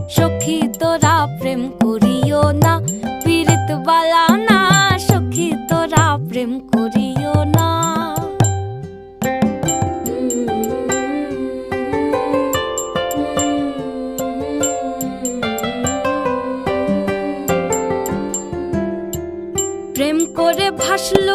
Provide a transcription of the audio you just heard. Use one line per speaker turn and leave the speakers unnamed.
সখী তোরা প্রেম করিও না, পীড়িত বালা না, সখী তোরা প্রেম করিও না। প্রেম করে ভাসলো